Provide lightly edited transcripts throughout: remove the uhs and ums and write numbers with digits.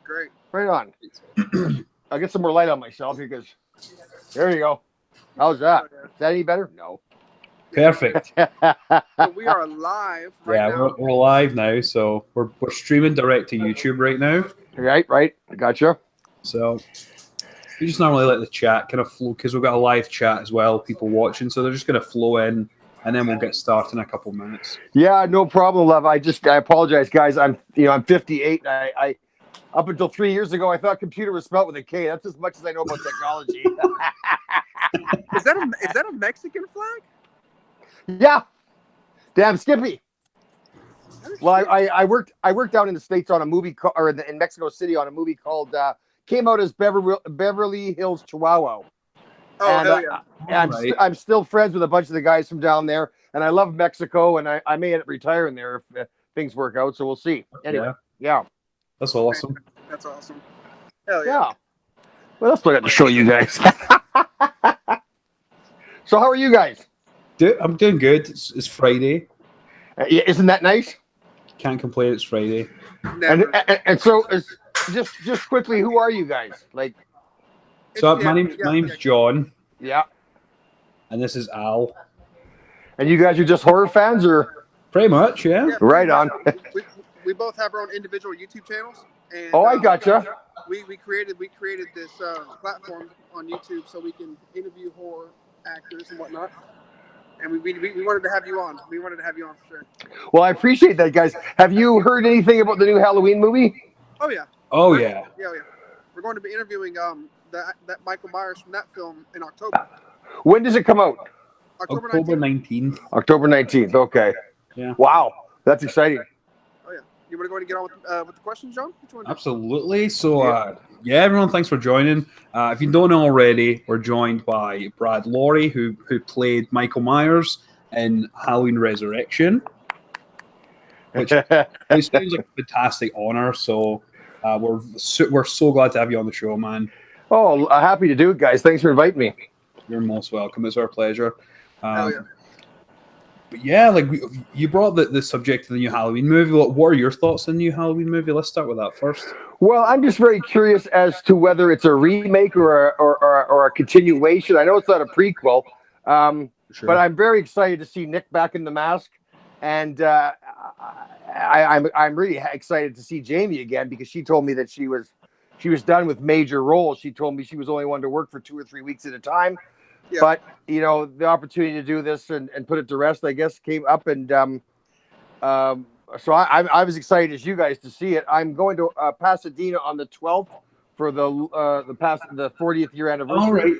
great. Right on. I'll get some more light on myself because there you go. How's that? Oh, yeah. Is that any better? No. Perfect. So we are live right now. We're live now, so we're streaming direct to YouTube right now. Right. Gotcha. So we just normally let the chat kind of flow because we've got a live chat as well, people watching, so they're just going to flow in, and then we'll get started in a couple of minutes. Yeah, no problem, love. I apologize, guys. I'm 58. And I up until 3 years ago, I thought computer was spelled with a K. That's as much as I know about technology. Is that a Mexican flag? Yeah. Damn Skippy. Well, I worked down in the States on a movie in Mexico City on a movie called came out as Beverly Hills Chihuahua. Oh, And, hell yeah. I'm still friends with a bunch of the guys from down there, and I love Mexico, and I may end up retiring there if things work out. So we'll see. Anyway, yeah. That's awesome. That's awesome. Hell yeah. Yeah. Well, that's what I got to show you guys. So how are you guys? I'm doing good. It's Friday. Isn't that nice? Can't complain. It's Friday. Never. And so just quickly, who are you guys? Like, So my name's John. Yeah. And this is Al. And you guys are just horror fans, or? Pretty much, yeah. Right on. We both have our own individual YouTube channels. And, I gotcha. We created this platform on YouTube so we can interview horror actors and whatnot. And we wanted to have you on. We wanted to have you on for sure. Well, I appreciate that, guys. Have you heard anything about the new Halloween movie? Oh yeah. Oh yeah. Yeah. We're going to be interviewing that Michael Myers from that film in October. When does it come out? October 19th. October 19th. Okay. Yeah. Wow, that's exciting. Oh yeah. You want to go ahead and get on with the questions, John? Absolutely. So, everyone, thanks for joining. If you don't know already, we're joined by Brad Loree, who played Michael Myers in Halloween Resurrection, which sounds like a fantastic honor. So, we're so glad to have you on the show, man. Oh, happy to do it, guys. Thanks for inviting me. You're most welcome. It's our pleasure. Hell yeah. But yeah, like you brought the subject of the new Halloween movie. What are your thoughts on the new Halloween movie? Let's start with that first. Well, I'm just very curious as to whether it's a remake or a continuation. I know it's not a prequel, Sure. but I'm very excited to see Nick back in the mask, and I'm really excited to see Jamie again because she told me that she was done with major roles. She told me she was only one to work for 2 or 3 weeks at a time. Yeah. But, the opportunity to do this and put it to rest, I guess, came up. And so I was excited as you guys to see it. I'm going to Pasadena on the 12th for the 40th year anniversary. All right.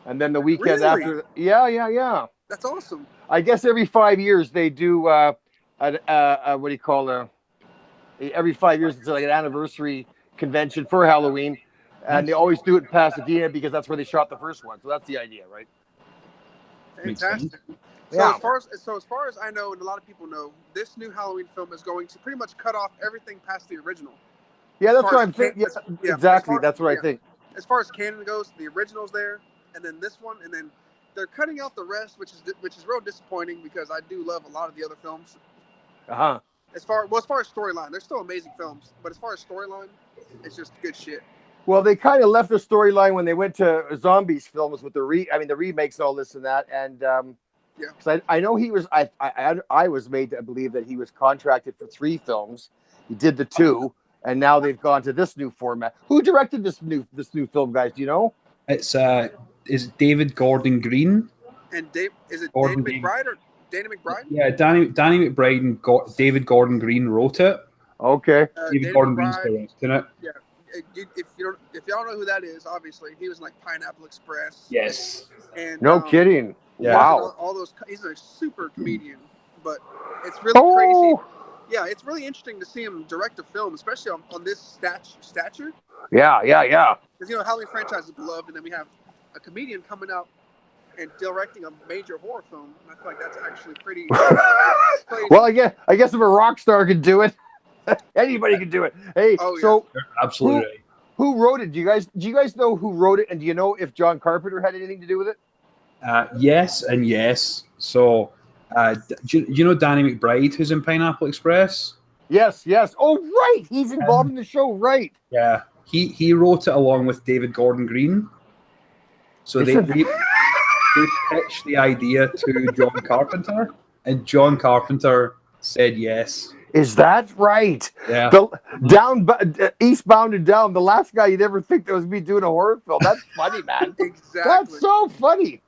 And then the weekend after. Yeah. That's awesome. I guess every 5 years they do what do you call every 5 years it's like an anniversary convention for Halloween. And they always do it in Pasadena because that's where they shot the first one. So that's the idea, right? Fantastic. Yeah. So as far as I know, and a lot of people know, this new Halloween film is going to pretty much cut off everything past the original. Yeah, that's what I'm thinking. Yeah, exactly. That's what I think. As far as canon goes, the original's there, and then this one, and then they're cutting out the rest, which is real disappointing because I do love a lot of the other films. As far as storyline, they're still amazing films, but as far as storyline, it's just good shit. Well, they kind of left the storyline when they went to zombies films with the remakes and all this and that. And because I know he was, I was made to believe that he was contracted for 3 films. He did the 2, and now they've gone to this new format. Who directed this new film, guys? Do you know? It's is it David Gordon Green? And is it Danny McBride or Danny McBride? Yeah, Danny McBride and David Gordon Green wrote it. Okay. David Gordon Green's directing it. Yeah. If y'all know who that is, obviously he was in like Pineapple Express. Yes. And no kidding. Yeah. Wow. All those. He's a super comedian, but it's really crazy. Yeah, it's really interesting to see him direct a film, especially on this stature. Yeah. Because Halloween franchise is beloved, and then we have a comedian coming out and directing a major horror film. And I feel like that's actually pretty. Crazy. Well, I guess if a rock star could do it, anybody can do it. Hey, so absolutely. Who wrote it? Do you guys know who wrote it? And do you know if John Carpenter had anything to do with it? Yes and yes. So, do you know Danny McBride, who's in Pineapple Express? Yes. Oh, right. He's involved in the show, right? Yeah. He wrote it along with David Gordon Green. So they pitched the idea to John Carpenter, and John Carpenter said yes. Is that right? Yeah. Eastbound and Down, the last guy you'd ever think that was me doing a horror film. That's funny, man. Exactly. That's so funny.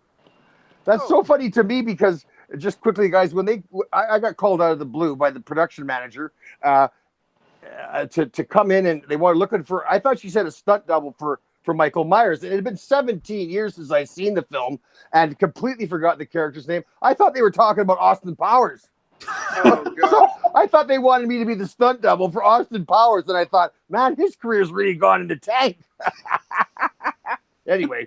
That's so funny to me because, just quickly, guys, when I got called out of the blue by the production manager to come in, and they were looking for, I thought she said a stunt double for Michael Myers. It had been 17 years since I seen the film and completely forgot the character's name. I thought they were talking about Austin Powers. Oh, God. So I thought they wanted me to be the stunt double for Austin Powers, and I thought, man, his career's really gone in the tank. Anyway.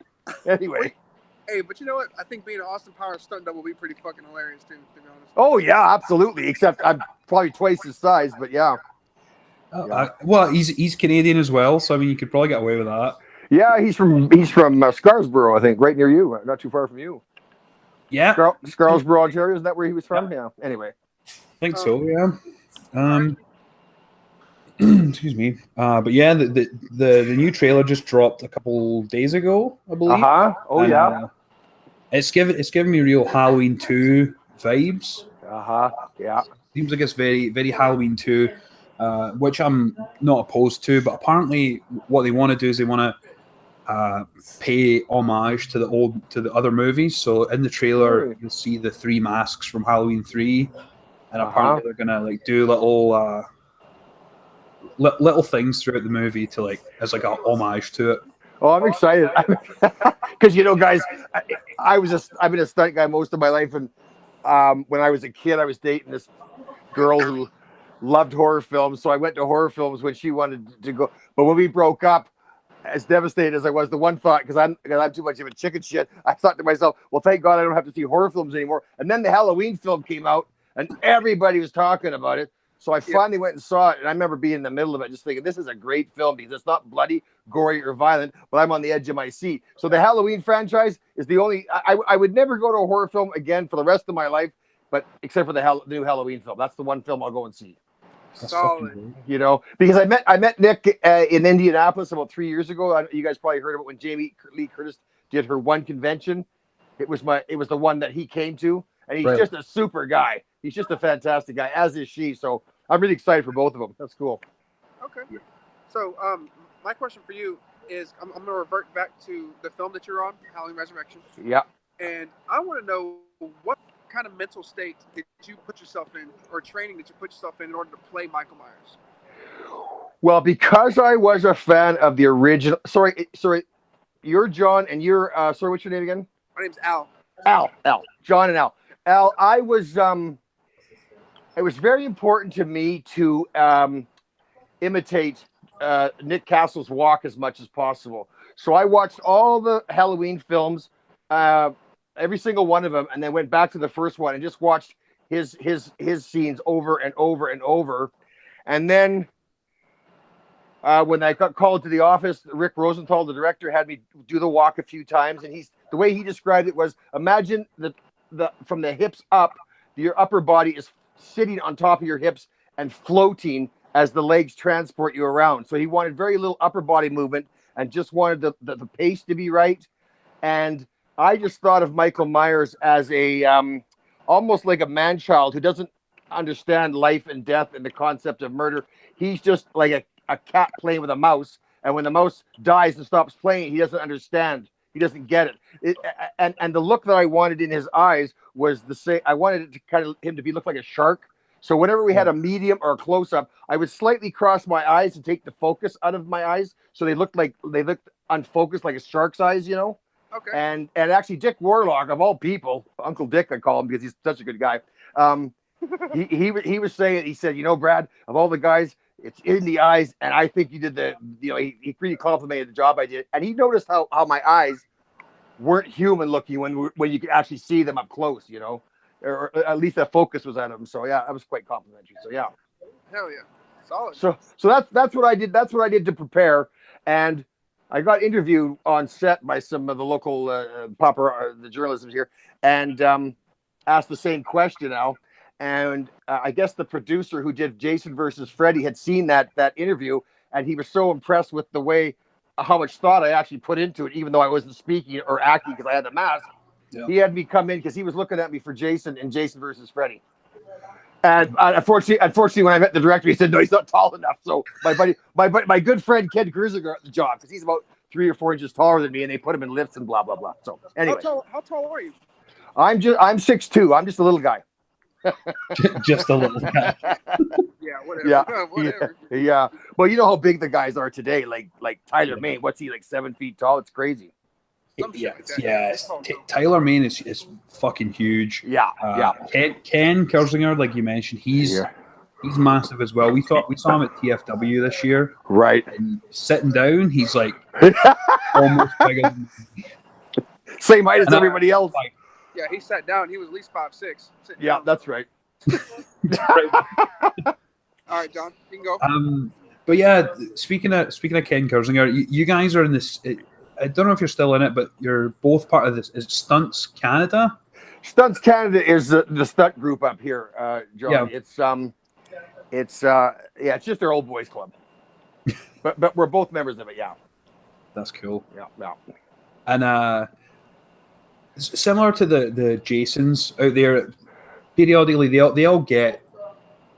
Hey, but you know what? I think being an Austin Powers stunt double will be pretty fucking hilarious too, to be honest. Oh yeah, absolutely. Except I'm probably twice his size, but yeah. Well, he's Canadian as well, so I mean, you could probably get away with that. Yeah, he's from Scarborough, I think, right near you, not too far from you. Yeah, Scarborough, Ontario. Isn't that where he was from? Yeah. Anyway, I think so. Yeah. Excuse me. But yeah, the new trailer just dropped a couple days ago, I believe. Oh yeah. It's giving me real Halloween 2 vibes. Yeah. Seems like it's very, very Halloween 2, which I'm not opposed to. But apparently, what they want to do is they want to pay homage to the other movies. So in the trailer, you'll see the 3 masks from Halloween 3, and apparently they're gonna like do little things throughout the movie to as a homage to it. Oh, I'm excited because guys, I've been a stunt guy most of my life, and when I was a kid, I was dating this girl who loved horror films, so I went to horror films when she wanted to go. But when we broke up, as devastated as I was, the one thought, because I'm too much of a chicken shit, I thought to myself, well, thank God I don't have to see horror films anymore. And then the Halloween film came out, and everybody was talking about it. So I finally went and saw it, and I remember being in the middle of it, just thinking, this is a great film because it's not bloody, gory, or violent, but I'm on the edge of my seat. So the Halloween franchise is the only... I would never go to a horror film again for the rest of my life, but except for the new Halloween film. That's the one film I'll go and see. Solid. Because I met Nick in Indianapolis about 3 years ago. You guys probably heard of it when Jamie Lee Curtis did her one convention. It was the one that he came to, and he's just a super guy. He's just a fantastic guy, as is she. So I'm really excited for both of them. That's cool. Okay. So my question for you is, I'm going to revert back to the film that you're on, Halloween Resurrection. Yeah. And I want to know, what kind of mental state did you put yourself in, or training did you put yourself in order to play Michael Myers? Well, because I was a fan of the original. Sorry. You're John, and you're sorry. What's your name again? My name's Al. Al. John and Al. Al. I was It was very important to me to imitate Nick Castle's walk as much as possible. So I watched all the Halloween films, every single one of them, and then went back to the first one and just watched his scenes over and over and over. And then when I got called to the office, Rick Rosenthal, the director, had me do the walk a few times, and the way he described it was, imagine from the hips up, your upper body is sitting on top of your hips and floating as the legs transport you around. So he wanted very little upper body movement and just wanted the pace to be right. And I just thought of Michael Myers as a almost like a man-child who doesn't understand life and death and the concept of murder. He's just like a cat playing with a mouse, and when the mouse dies and stops playing, he doesn't understand. He doesn't get it. And the look that I wanted in his eyes was the same. I wanted it to kind of him to look like a shark. So whenever we had a medium or a close-up, I would slightly cross my eyes and take the focus out of my eyes, so they looked unfocused, like a shark's eyes, Okay. And actually, Dick Warlock, of all people, Uncle Dick, I call him because he's such a good guy. He was saying, he said, Brad, of all the guys, it's in the eyes, and I think you did he really complimented the job I did, and he noticed how my eyes weren't human looking when you could actually see them up close, or at least the focus was on them. So yeah, that was quite complimentary. So yeah. Hell yeah, solid. So that's what I did. That's what I did to prepare, and I got interviewed on set by some of the local the journalism here, and asked the same question now. And I guess the producer who did Jason versus Freddy had seen that interview, and he was so impressed with the way how much thought I actually put into it, even though I wasn't speaking or acting because I had the mask. Yeah. He had me come in because he was looking at me for Jason and Jason versus Freddy. And unfortunately, when I met the director, he said, "No, he's not tall enough." So my good friend Ken Kreuziger got the job because he's about 3 or 4 inches taller than me, and they put him in lifts and blah blah blah. So anyway, how tall are you? I'm 6'2". I'm just a little guy. Just a little guy. Yeah, whatever. Whatever. Yeah. Well, you know how big the guys are today. Like Tyler Mane, what's he, like 7 feet tall? It's crazy. Tyler Mane is fucking huge. Yeah. Ken Kersinger, like you mentioned, he's massive as well. We saw him at TFW this year. Right. And sitting down, he's like almost bigger than me. Same height as everybody else. Yeah, he sat down. He was at least 5'6". Yeah, that's right. All right, John, you can go. But yeah, speaking of Ken Kersinger, you guys are in this. I don't know if you're still in it, but you're both part of this. Is it Stunts Canada? Stunts Canada is the stunt group up here, John. Yeah. It's just their old boys club. but we're both members of it. Yeah. That's cool. Yeah. And similar to the Jasons out there, periodically they all get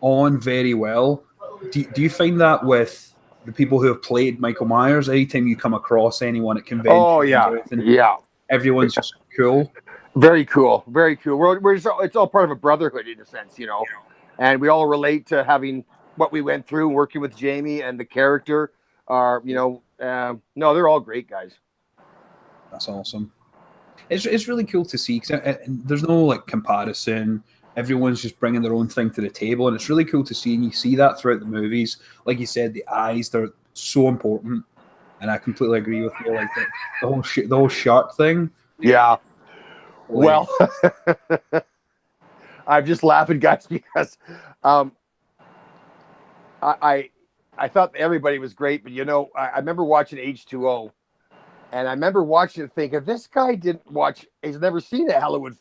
on very well. Do you find that with the people who have played Michael Myers? Anytime you come across anyone at conventions, everyone's just cool. Very cool. It's all part of a brotherhood in a sense, you know. And we all relate to having what we went through working with Jamie and the character. No, they're all great guys. That's awesome. It's really cool to see because there's no like comparison. Everyone's just bringing their own thing to the table, and it's really cool to see. And you see that throughout the movies. Like you said, the eyes, they're so important, and I completely agree with you. Like the whole shark thing. Yeah. Well, I'm just laughing, guys, because I thought everybody was great, but I remember watching H2O. And I remember watching it thinking, this guy he's never seen a Halloween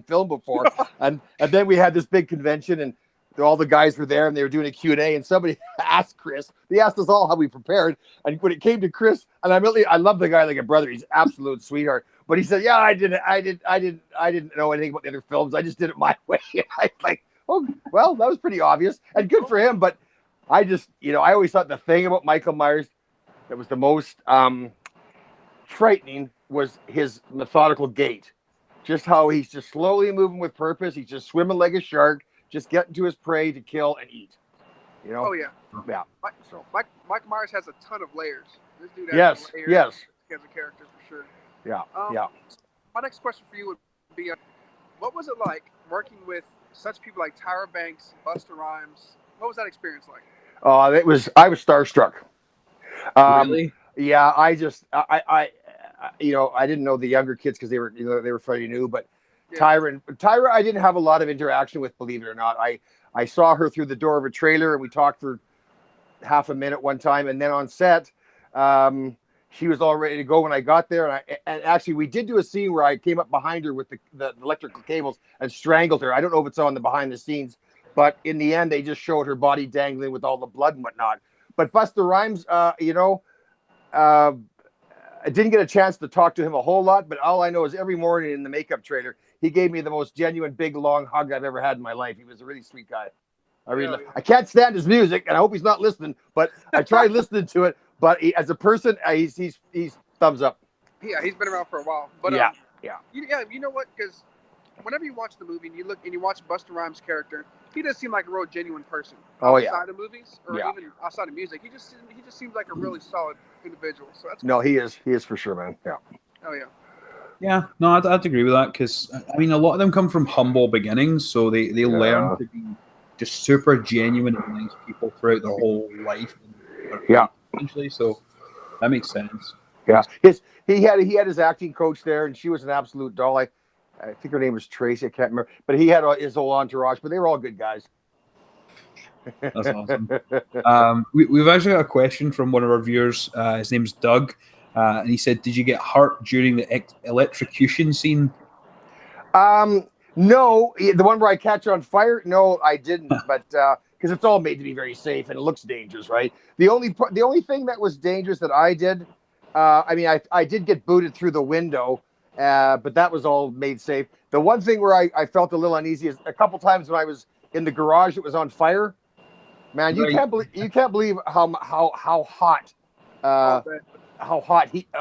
film before. and then we had this big convention and all the guys were there and they were doing a Q&A and somebody asked Chris, they asked us all how we prepared. And when it came to Chris, and I love the guy like a brother. He's an absolute sweetheart. But he said, yeah, I didn't know anything about the other films. I just did it my way. And I was like, oh, well, that was pretty obvious and good for him. But I just, I always thought the thing about Michael Myers that was the most frightening was his methodical gait. Just how he's just slowly moving with purpose. He's just swimming like a shark, just getting to his prey to kill and eat. Oh, yeah. Yeah. So Mike Myers has a ton of layers. This dude has layers. Yes. He has a character for sure. Yeah. My next question for you would be, what was it like working with such people like Tyra Banks, Busta Rhymes? What was that experience like? I was starstruck. Really? Yeah, I didn't know the younger kids because they were fairly new, but yeah. Tyra, I didn't have a lot of interaction with, believe it or not. I saw her through the door of a trailer and we talked for half a minute one time, and then on set, she was all ready to go when I got there. And actually, we did do a scene where I came up behind her with the electrical cables and strangled her. I don't know if it's on the behind the scenes, but in the end, they just showed her body dangling with all the blood and whatnot. But Busta Rhymes, I didn't get a chance to talk to him a whole lot, but all I know is every morning in the makeup trailer, he gave me the most genuine, big, long hug I've ever had in my life. He was a really sweet guy. I can't stand his music, and I hope he's not listening, but I tried listening to it. But as a person, he's thumbs up. Yeah, he's been around for a while. But yeah. You know what? Because whenever you watch the movie and you look and you watch Busta Rhymes' character, he does seem like a real genuine person. Outside of movies or even outside of music, he just seems like a really solid individual. So that's cool. No, he is for sure, man. Yeah. Oh yeah. Yeah, no, I'd agree with that because I mean a lot of them come from humble beginnings, so they learn to be just super genuine and nice people throughout their whole life. Essentially, so that makes sense. Yeah, he had his acting coach there, and she was an absolute doll. I think her name was Tracy. I can't remember, but he had his whole entourage. But they were all good guys. That's awesome. We've actually got a question from one of our viewers. His name's Doug, and he said, "Did you get hurt during the electrocution scene?" No, the one where I catch on fire. No, I didn't. But because it's all made to be very safe and it looks dangerous, right? The only thing that was dangerous that I did, I mean, I did get booted through the window, but that was all made safe. The one thing where I felt a little uneasy is a couple times when I was in the garage, it was on fire. Man, you can't believe how hot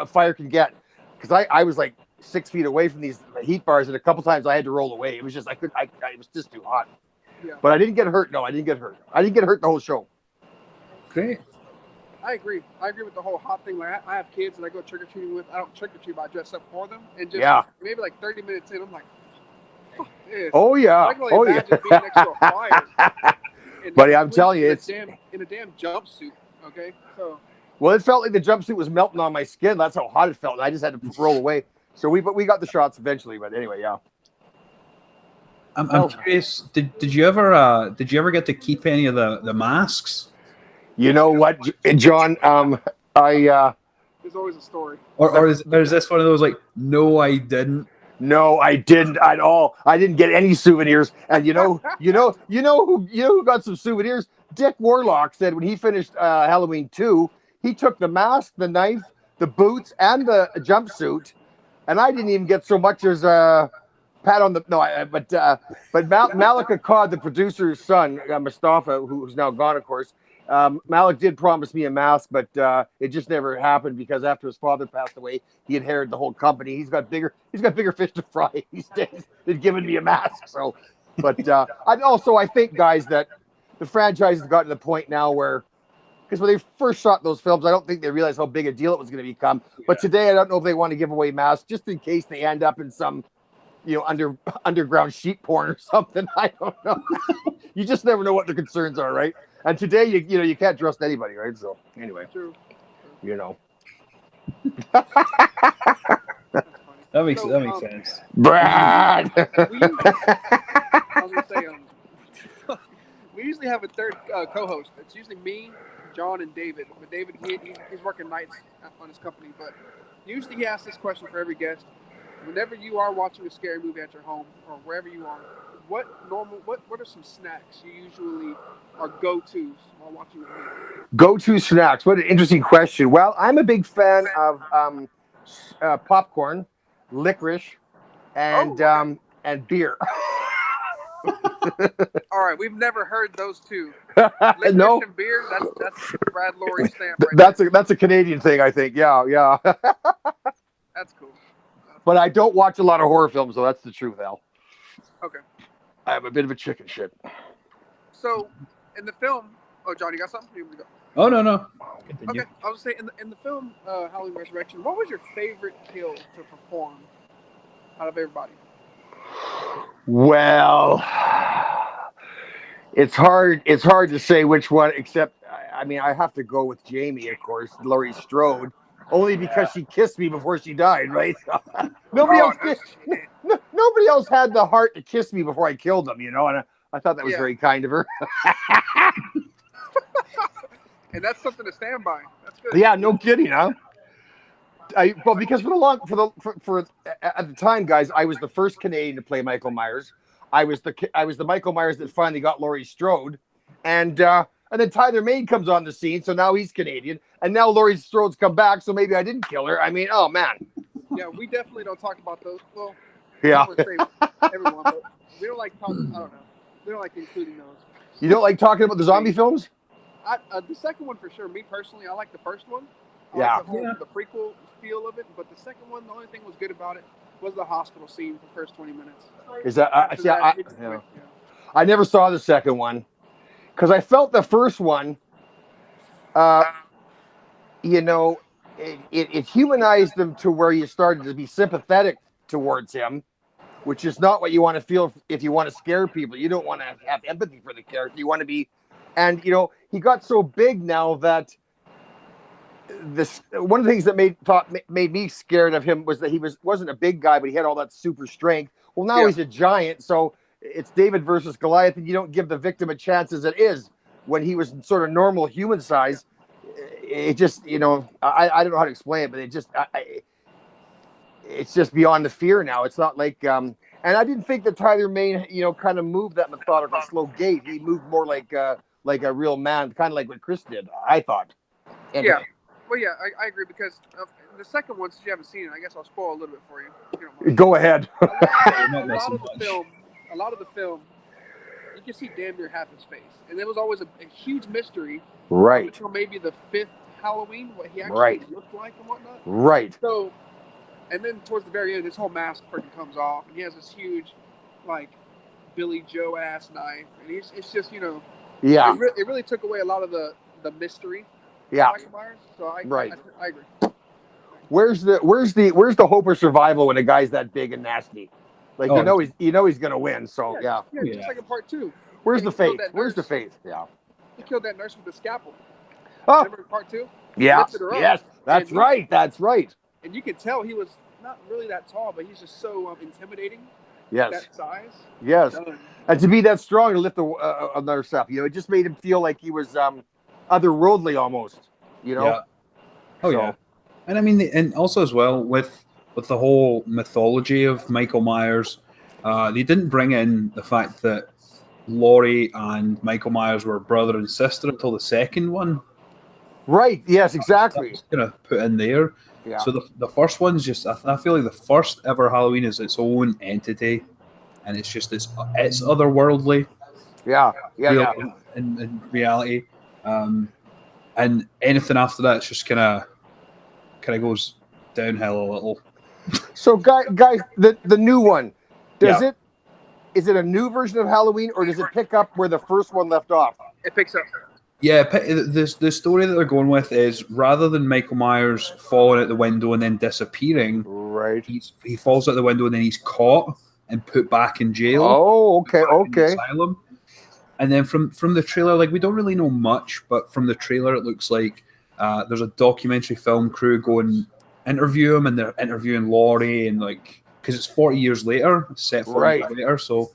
fire can get. Because I was like 6 feet away from these heat bars, and a couple times I had to roll away. It was just it was just too hot. Yeah. But I didn't get hurt. No, I didn't get hurt. I didn't get hurt the whole show. Great. I agree. I agree with the whole hot thing. Like I have kids that I go trick or treating with. I don't trick or treat, but I dress up for them. And just maybe like 30 minutes in, I'm like, fuck this. Oh yeah. I can only imagine being next to a fire. Buddy, I'm telling you, it's in a damn jumpsuit. Okay, so. Well, it felt like the jumpsuit was melting on my skin. That's how hot it felt. And I just had to roll away. So we got the shots eventually. But anyway, yeah. I'm curious. Did you ever get to keep any of the masks? You know what, John? There's always a story. Or is this one of those like, no, I didn't. No, I didn't at all. I didn't get any souvenirs. And you know who got some souvenirs? Dick Warlock said when he finished Halloween 2, he took the mask, the knife, the boots, and the jumpsuit, and I didn't even get so much as a pat on the but Malika Cod, the producer's son, Mustafa, who's now gone, of course. Malik did promise me a mask, but it just never happened because after his father passed away, he inherited the whole company. He's got bigger fish to fry these days than giving me a mask. So, but I think, guys, that the franchise has gotten to the point now where, because when they first shot those films, I don't think they realized how big a deal it was going to become. Yeah. But today, I don't know if they want to give away masks just in case they end up in some, underground sheep porn or something. I don't know. You just never know what their concerns are, right? And today, you can't trust anybody, right? So anyway, True. That makes sense. Brad. I was gonna say, we usually have a third co-host. It's usually me, John, and David. But David, he's working nights on his company. But usually he asks this question for every guest. Whenever you are watching a scary movie at your home or wherever you are, what are some snacks you usually are go-tos while watching a movie? Go-to snacks. What an interesting question. Well, I'm a big fan of popcorn, licorice, and beer. All right, we've never heard those two. Licorice and beer. That's Brad Loree stamp. Right that's a Canadian thing, I think. Yeah. That's cool. But I don't watch a lot of horror films, so that's the truth, Al. Okay. I'm a bit of a chicken shit. So, in the film, John, you got something? You want me to go? Oh no. Continue. Okay, I was saying in the film Halloween Resurrection, what was your favorite kill to perform out of everybody? Well, it's hard to say which one. Except, I mean, I have to go with Jamie, of course, Laurie Strode. Only because she kissed me before she died, right? Nobody else had the heart to kiss me before I killed them, and I thought that was very kind of her. And that's something to stand by. That's good. Yeah, no kidding, huh? Because for at the time, guys, I was the first Canadian to play Michael Myers. I was the Michael Myers that finally got Laurie Strode, and then Tyler Mane comes on the scene, so now he's Canadian. And now Laurie Strode's come back, so maybe I didn't kill her. I mean, oh, man. Yeah, we definitely don't talk about those. Well, yeah. I don't want to say everyone, but we don't like talking, I don't know. We don't like including those. You don't like talking about the zombie films? The second one, for sure. Me, personally, I like the first one. I like the prequel feel of it. But the second one, the only thing was good about it was the hospital scene for the first 20 minutes. Is that... I never saw the second one. Because I felt the first one, it humanized him to where you started to be sympathetic towards him, which is not what you want to feel if you want to scare people. You don't want to have empathy for the character. You want to be, and he got so big now that one of the things that made me scared of him was that he wasn't a big guy, but he had all that super strength. Well, now he's a giant, so it's David versus Goliath, and you don't give the victim a chance as it is. When he was sort of normal human size, it just, I don't know how to explain it, but it's just beyond the fear now. It's not like And I didn't think that Tyler Mane, kind of moved that methodical, slow gait. He moved more like a real man, kind of like what Chris did, I thought. Anyway. Yeah. Well, yeah, I agree because the second one, since you haven't seen it, I guess I'll spoil a little bit for you. If you don't mind. Go ahead. a lot of the film, you can see damn near half his face, and it was always a huge mystery. Right. Until maybe the 5th Halloween, what he actually looked like and whatnot. Right. So, and then towards the very end, his whole mask freaking comes off, and he has this huge, like, Billy Joe ass knife, and it's just yeah, it really took away a lot of the mystery. Yeah. Michael Myers, so I agree. Where's the hope of survival when a guy's that big and nasty? Like he's gonna win. So yeah. Just like in part 2. Where's the faith? Where's the faith? Yeah. He killed that nurse with the scalpel. Oh. Remember in part 2? Yeah. Yes. That's right. That's right. And you could tell he was not really that tall, but he's just so intimidating. Yes. That size. Yes. And to be that strong to lift another step, it just made him feel like he was otherworldly almost. Yeah. Oh yeah. And I mean, and also as well with the whole mythology of Michael Myers, they didn't bring in the fact that Loree and Michael Myers were brother and sister until the second one. Right. Yes. Exactly. Gonna put in there. Yeah. So the first one's just I feel like the first ever Halloween is its own entity, and it's just it's otherworldly. Yeah. Yeah. In reality, and anything after that, it's just kind of goes downhill a little. So guys, the new one, is it a new version of Halloween, or does it pick up where the first one left off? It picks up. Yeah, the story that they're going with is rather than Michael Myers falling out the window and then disappearing, right? He falls out the window and then he's caught and put back in jail. Oh, okay. Asylum. And then from the trailer, like we don't really know much, but from the trailer it looks like there's a documentary film crew going interview him, and they're interviewing Loree, and like because it's 40 years later, it's set 40 years later, so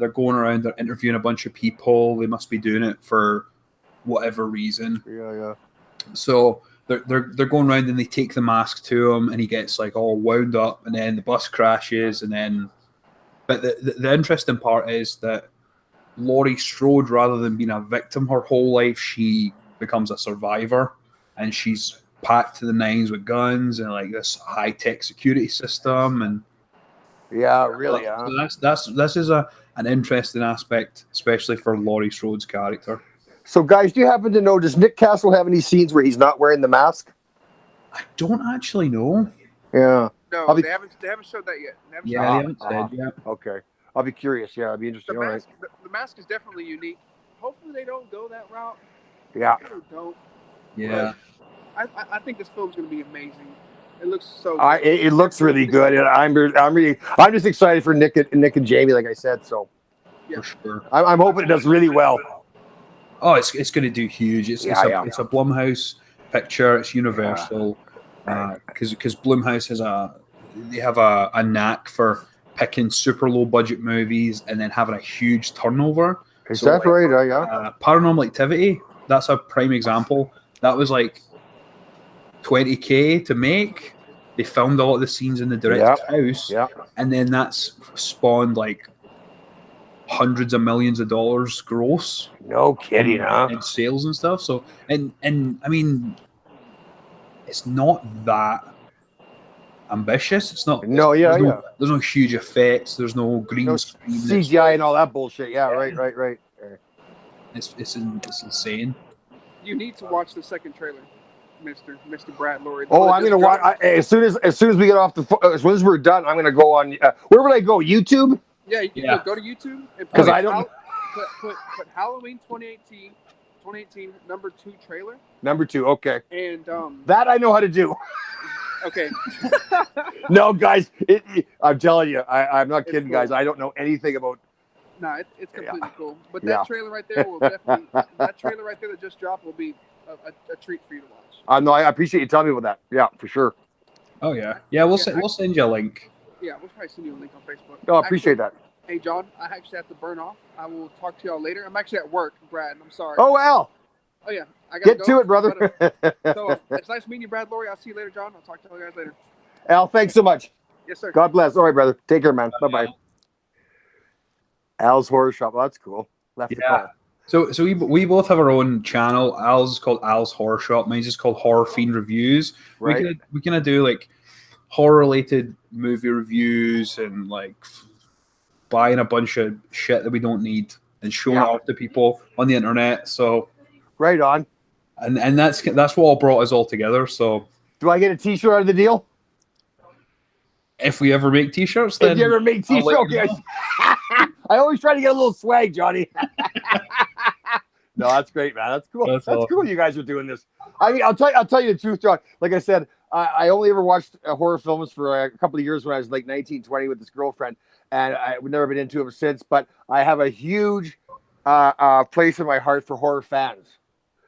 they're going around, they're interviewing a bunch of people. They must be doing it for whatever reason. Yeah. So they're going around and they take the mask to him, and he gets like all wound up, and then the bus crashes, and then. But the interesting part is that Laurie Strode, rather than being a victim her whole life, she becomes a survivor, and she's packed to the nines with guns and like this high tech security system, and really. So this is an interesting aspect, especially for Laurie Strode's character. So, guys, do you happen to know, does Nick Castle have any scenes where he's not wearing the mask? I don't actually know. Yeah. No, they haven't showed that yet. They haven't said yet. Okay. I'll be curious. Yeah, I'd be interested. The mask is definitely unique. Hopefully they don't go that route. Yeah. Hopefully they don't. Yeah. I think this film's going to be amazing. It looks so good. It looks really good. And I'm just excited for Nick and Jamie, like I said. So for sure. I'm hoping it does really well. Oh, it's going to do huge. It's a Blumhouse picture. It's Universal. Because Blumhouse have a knack for picking super low budget movies and then having a huge turnover. Is that right? Yeah. Paranormal Activity, that's a prime example. That was like $20,000 to make. They filmed a lot of the scenes in the director's house, and then that's spawned like hundreds of millions of dollars gross. No kidding, huh? In sales and stuff. So and I mean, it's not that ambitious. It's not. There's no huge effects. There's no green screen. CGI and all that bullshit. Yeah, right. It's insane. You need to watch the second trailer, Mr. Brad Loree. Oh, I'm gonna watch as soon as we get off as soon as we're done. I'm gonna go on. Where would I go? YouTube. Yeah, you can go to YouTube and because I don't put Halloween 2018 number 2 trailer. Number 2, okay. And that I know how to do. Okay. No, guys, I'm telling you, I'm not kidding, guys. I don't know anything about. No, it's completely cool. But that trailer right there will definitely. That trailer right there that just dropped will be a treat for you to watch. No, I appreciate you telling me about that. Yeah, for sure. Oh yeah. We'll send you a link. Yeah, we'll probably send you a link on Facebook. Oh, I appreciate that. Hey, John, I actually have to burn off. I will talk to y'all later. I'm actually at work, Brad. I'm sorry. Oh, Al. Oh, yeah. I gotta Get to it, brother. So, it's nice meeting you, Brad Loree. I'll see you later, John. I'll talk to you guys later. Al, thanks so much. Yes, sir. God bless. All right, brother. Take care, man. Bye-bye. Al's Horror Shop. Well, that's cool. Left the call. So we both have our own channel. Al's is called Al's Horror Shop. Mine's just called Horror Fiend Reviews. Right. We kind of do like horror related movie reviews and like buying a bunch of shit that we don't need and showing it off to people on the internet. So right on. And that's what brought us all together. So do I get a T-shirt out of the deal? If we ever make T-shirts, then if you ever make T-shirts, okay. I always try to get a little swag, Johnny. No, that's great, man. That's cool. That's awesome. Cool. You guys are doing this. I mean, I'll tell you the truth, John. Like I said, I only ever watched horror films for a couple of years when I was like 19, 20 with this girlfriend, and I've never been into them since. But I have a huge place in my heart for horror fans.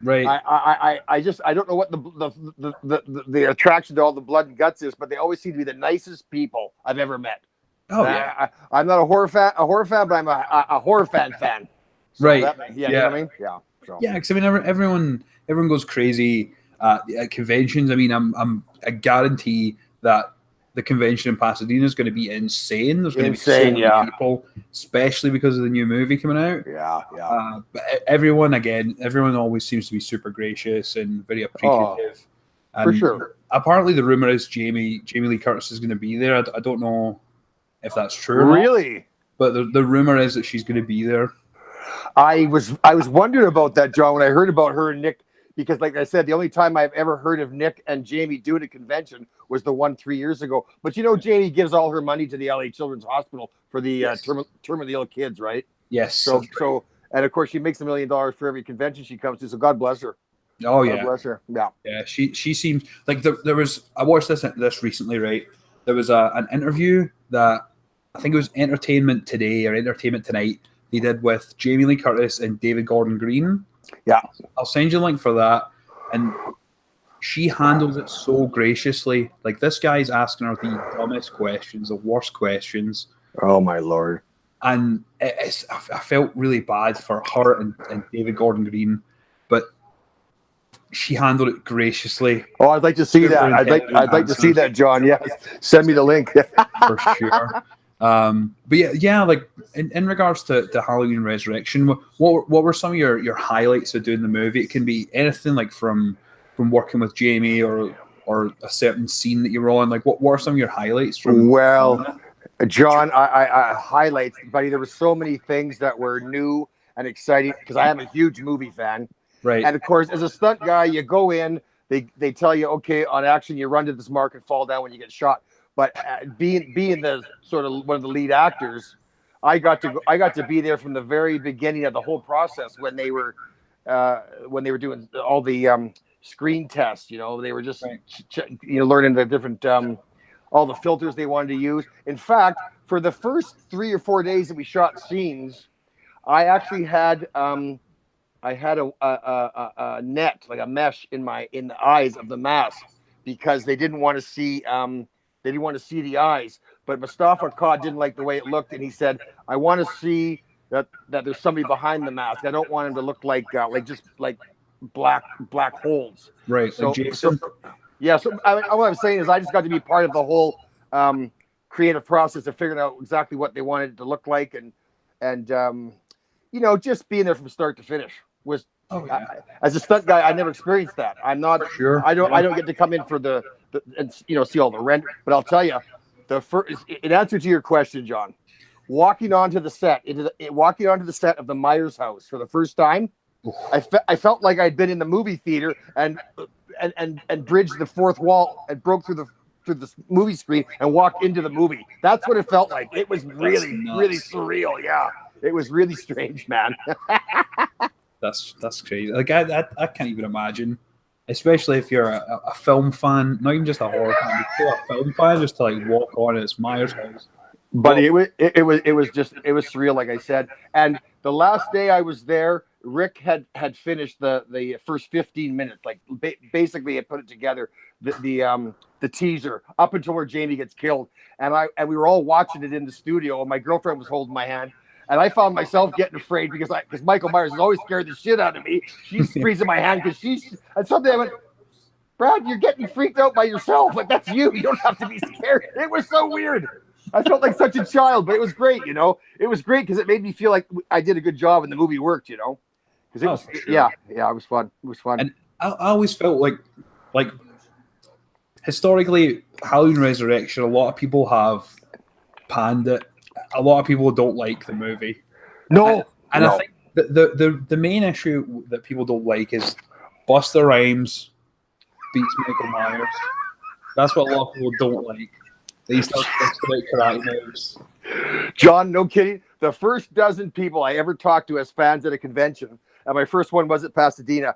Right. I don't know what the attraction to all the blood and guts is, but they always seem to be the nicest people I've ever met. Oh yeah. I'm not a horror fan, but I'm a horror fan. So right. You know what I mean? Yeah. So. Yeah, because I mean, everyone goes crazy at conventions. I mean, I guarantee that the convention in Pasadena is going to be insane. There's going to be so many people, especially because of the new movie coming out. Yeah. But everyone always seems to be super gracious and very appreciative. And for sure. Apparently, the rumor is Jamie Lee Curtis is going to be there. I don't know if that's true. Really? But the rumor is that she's going to be there. I was wondering about that, John, when I heard about her and Nick, because like I said, the only time I've ever heard of Nick and Jamie doing a convention was the one 3 years ago. But you know, Jamie gives all her money to the LA Children's Hospital for the terminally ill kids, right? Yes. So and of course she makes $1 million for every convention she comes to. So God bless her. Oh yeah. God bless her. Yeah. Yeah. She seems like there was. I watched this recently, right? There was an interview that I think it was Entertainment Today or Entertainment Tonight. They did with Jamie Lee Curtis and David Gordon Green. Yeah. I'll send you a link for that. And she handles it so graciously. Like, this guy's asking her the dumbest questions, the worst questions. Oh, my Lord. And I felt really bad for her and David Gordon Green, but she handled it graciously. Oh, I'd like to see that. I'd like to see that, John. Yes. Send me the link. For sure. But yeah, like in regards to Halloween Resurrection, what were some of your highlights of doing the movie? It can be anything, like from working with Jamie or a certain scene that you were on. Like, what were some of your highlights from? Well, John, I highlights, buddy. There were so many things that were new and exciting because I am a huge movie fan. Right. And of course, as a stunt guy, you go in, they tell you, okay, on action, you run to this mark and fall down when you get shot. But being the sort of one of the lead actors, I got to be there from the very beginning of the whole process when they were doing all the screen tests. You know, they were just learning the different all the filters they wanted to use. In fact, for the first 3 or 4 days that we shot scenes, I actually had a net, like a mesh in the eyes of the mask because they didn't want to see. They didn't want to see the eyes, but Mustafa Akkad didn't like the way it looked, and he said, "I want to see that there's somebody behind the mask. I don't want him to look like just black holes." Right. So what I'm saying is, I just got to be part of the whole creative process of figuring out exactly what they wanted it to look like, and just being there from start to finish was. As a stunt guy, I never experienced that. I'm not sure. I don't get to come in for the and see all the render. But I'll tell you, in answer to your question, John, walking onto the set of the Myers house for the first time, I felt like I'd been in the movie theater and bridged the fourth wall and broke through the movie screen and walked into the movie. That's what it felt like. It was really surreal. Yeah, it was really strange, man. That's crazy. Like I can't even imagine, especially if you're a film fan, not even just a horror fan, but a film fan, just to like walk on it's Myers house. But it was surreal, like I said. And the last day I was there, Rick had finished the first 15 minutes, like basically had put it together, the teaser up until where Jamie gets killed, and we were all watching it in the studio, and my girlfriend was holding my hand. And I found myself getting afraid because Michael Myers has always scared the shit out of me. She's freezing my hand because and someday I went, Brad, you're getting freaked out by yourself. Like, that's you. You don't have to be scared. It was so weird. I felt like such a child, but it was great, you know. It was great because it made me feel like I did a good job and the movie worked, you know. Because it was, sure. yeah, it was fun. It was fun. And I always felt like historically, Halloween Resurrection, a lot of people have panned it. A lot of people don't like the movie. No. And I think the main issue that people don't like is Busta Rhymes beats Michael Myers. That's what a lot of people don't like. They start karate moves. John, no kidding. The first dozen people I ever talked to as fans at a convention, and my first one was at Pasadena,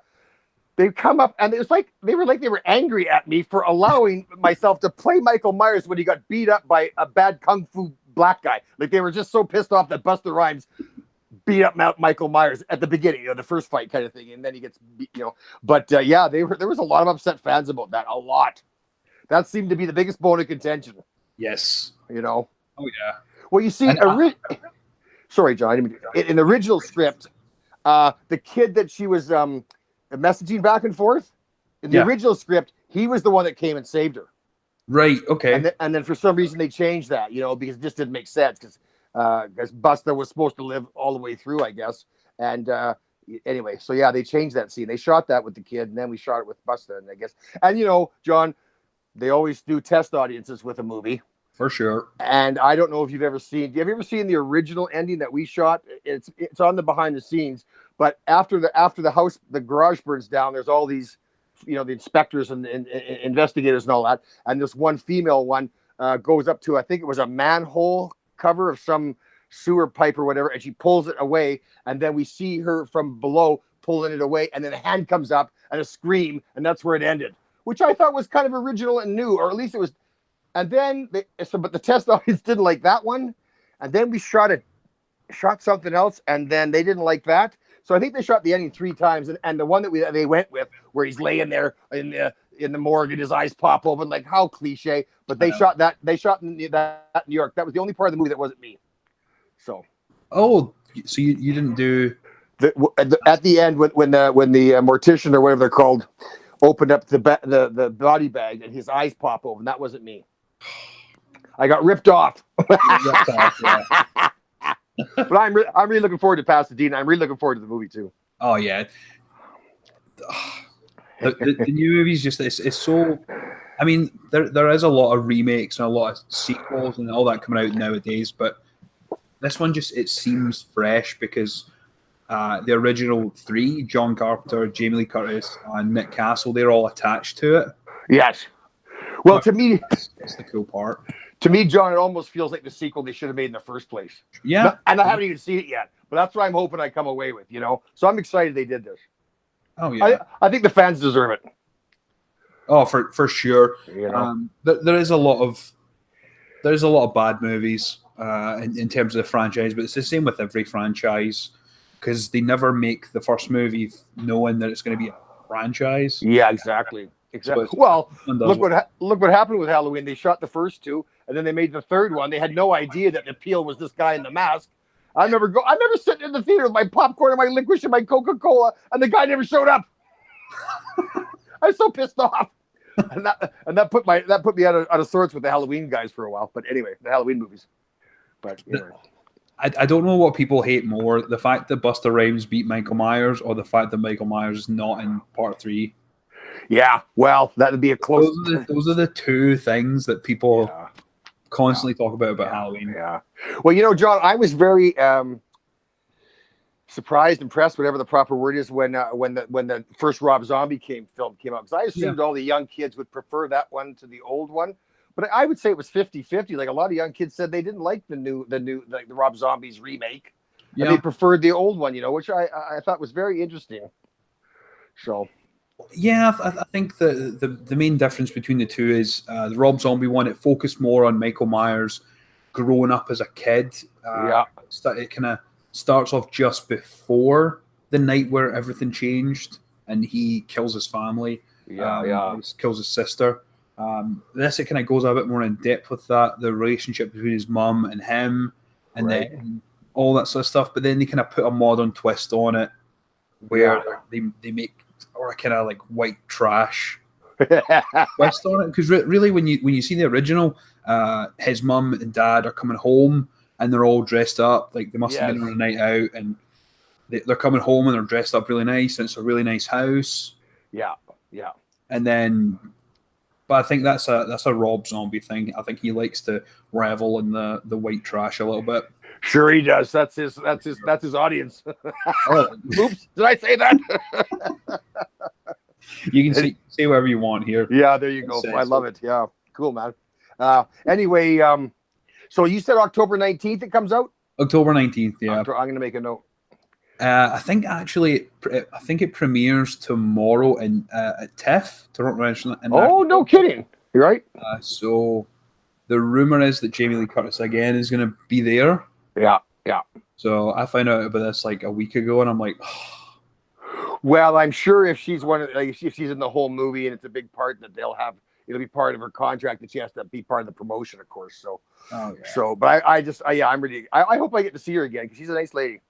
they come up and it was like they were angry at me for allowing myself to play Michael Myers when he got beat up by a bad kung fu black guy. Like, they were just so pissed off that Busta Rhymes beat up Michael Myers at the beginning, you know, the first fight kind of thing, and then he gets beat, you know. But yeah, there was a lot of upset fans about that. A lot. That seemed to be the biggest bone of contention. Yes. You know. Oh yeah. Well, you see, sorry, John. In the original script, the kid that she was messaging back and forth in the original script, he was the one that came and saved her. Right. Okay. And then for some reason they changed that, you know, because it just didn't make sense because Busta was supposed to live all the way through, I guess. And anyway, so yeah, they changed that scene. They shot that with the kid, and then we shot it with Busta, and I guess. And you know, John, they always do test audiences with a movie. For sure. And I don't know if you've ever seen. Have you ever seen the original ending that we shot? It's on the behind the scenes. But after the garage burns down, there's all these, you know, the inspectors and investigators and all that. And this one female one goes up to, I think it was a manhole cover of some sewer pipe or whatever, and she pulls it away. And then we see her from below pulling it away, and then a hand comes up and a scream, and that's where it ended, which I thought was kind of original and new, or at least it was. And then, but the test audience didn't like that one. And then we shot something else, and then they didn't like that. So I think they shot the ending 3 times, and the one that they went with, where he's laying there in the morgue and his eyes pop open, like, how cliche. But they shot that. They shot that in New York. That was the only part of the movie that wasn't me. So. Oh, so you didn't do at the end when the mortician or whatever they're called opened up the body bag and his eyes pop open. That wasn't me. I got ripped off. Yeah. But I'm really looking forward to Pasadena. I'm really looking forward to the movie too. Oh yeah, the new movie's just it's so. I mean, there is a lot of remakes and a lot of sequels and all that coming out nowadays, but this one it seems fresh because the original 3, John Carpenter, Jamie Lee Curtis, and Nick Castle, they're all attached to it. Yes. Well, to me, that's the cool part. To me, John, it almost feels like the sequel they should have made in the first place. Yeah. And I haven't even seen it yet, but that's what I'm hoping I come away with, you know? So I'm excited they did this. Oh, yeah. I think the fans deserve it. Oh, for sure. You know? There's a lot of bad movies in terms of the franchise, but it's the same with every franchise because they never make the first movie knowing that it's going to be a franchise. Yeah, exactly. Exactly. Well, look what happened with Halloween. They shot the first 2, and then they made the third one. They had no idea that the appeal was this guy in the mask. I remember sitting in the theater with my popcorn and my licorice and my Coca-Cola, and the guy never showed up. I was so pissed off, and that put me out of sorts with the Halloween guys for a while. But anyway, the Halloween movies. But anyway. I don't know what people hate more: the fact that Busta Rhymes beat Michael Myers, or the fact that Michael Myers is not in part 3. Yeah, well, that would be a close. Those are the 2 things that people constantly talk about Halloween. Yeah. Well, you know, John, I was very surprised, impressed, whatever the proper word is, when the first Rob Zombie film came out, because I assumed all the young kids would prefer that one to the old one. But I would say it was 50-50. Like, a lot of young kids said they didn't like the Rob Zombie's remake. Yeah. And they preferred the old one, you know, which I thought was very interesting. So. Yeah, I think the main difference between the 2 is the Rob Zombie one, it focused more on Michael Myers growing up as a kid. It kind of starts off just before the night where everything changed and he kills his family. He kills his sister. This, it kind of goes a bit more in depth with that, the relationship between his mum and him, and then all that sort of stuff. But then they kind of put a modern twist on it, where they make or kind of like white trash twist on it, because really when you see the original, his mum and dad are coming home and they're all dressed up like they must have been on a night out, and they're coming home and they're dressed up really nice, and it's a really nice house. Yeah. And then, but I think that's a Rob Zombie thing. I think he likes to revel in the white trash a little bit. Sure, he does. That's his audience. Oops, did I say that? You can say whatever you want here. Yeah, there you go. I love it. Yeah, cool, man. Anyway, so you said October 19th it comes out? October 19th, yeah. I'm going to make a note. I think it premieres tomorrow at TIFF, Toronto International. Oh, no kidding. You're right. So the rumor is that Jamie Lee Curtis again is going to be there. Yeah. So I found out about this like a week ago, and I'm like, well, I'm sure if she's if she's in the whole movie and it's a big part, that it'll be part of her contract that she has to be part of the promotion, of course. So, but I'm really, I hope I get to see her again because she's a nice lady.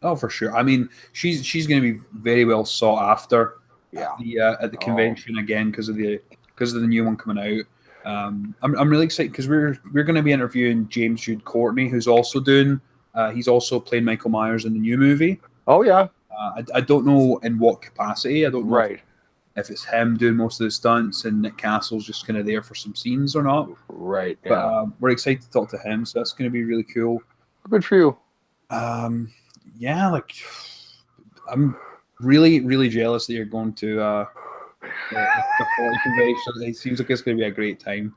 Oh, for sure. I mean, she's going to be very well sought after. Yeah. At the convention again because of the new one coming out. I'm really excited because we're going to be interviewing James Jude Courtney, who's also doing. He's also playing Michael Myers in the new movie. Oh yeah. I don't know in what capacity. I don't know right. if it's him doing most of the stunts and Nick Castle's just kind of there for some scenes or not. Right. Yeah. But we're excited to talk to him, so that's going to be really cool. Good for you. Yeah, like I'm really, really jealous that you're going to the 40 convention. It seems like it's going to be a great time.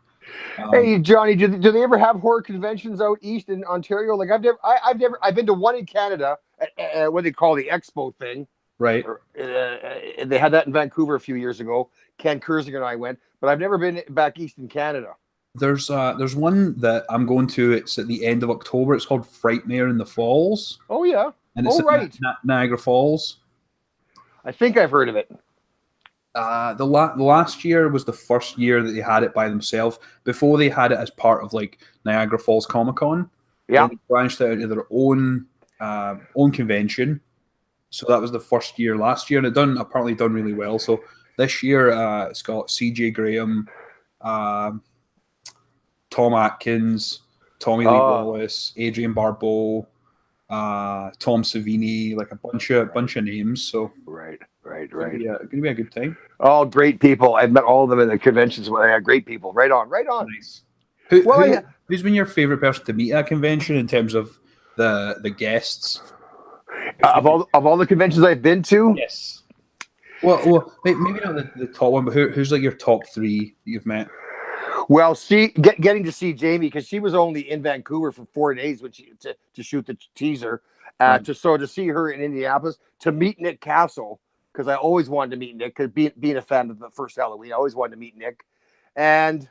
Hey Johnny, do they ever have horror conventions out east in Ontario? Like I've been to one in Canada, what they call the Expo thing. Right. They had that in Vancouver a few years ago. Ken Kersinger and I went, but I've never been back east in Canada. There's one that I'm going to. It's at the end of October. It's called Frightmare in the Falls. Oh yeah. And it's right. Niagara Falls. I think I've heard of it. The last year was the first year that they had it by themselves. Before they had it as part of like Niagara Falls Comic Con. Yeah. They branched out into their own convention. So that was the first year last year, and it apparently done really well. So this year it's got CJ Graham, Tom Atkins, Tommy Lee Wallace, Adrian Barbeau, Tom Savini, like a bunch of names. So right. Yeah, it's gonna be a good time. All great people. I've met all of them in the conventions. Great people. Right on. Nice. Who's been your favorite person to meet at a convention in terms of the guests? Of all the conventions I've been to? Yes. Well, maybe not the top one, but who's like your top three that you've met? Well, getting to see Jamie, because she was only in Vancouver for 4 days to shoot the teaser. Right. To see her in Indianapolis, to meet Nick Castle, because I always wanted to meet Nick, because being a fan of the first Halloween, I always wanted to meet Nick. And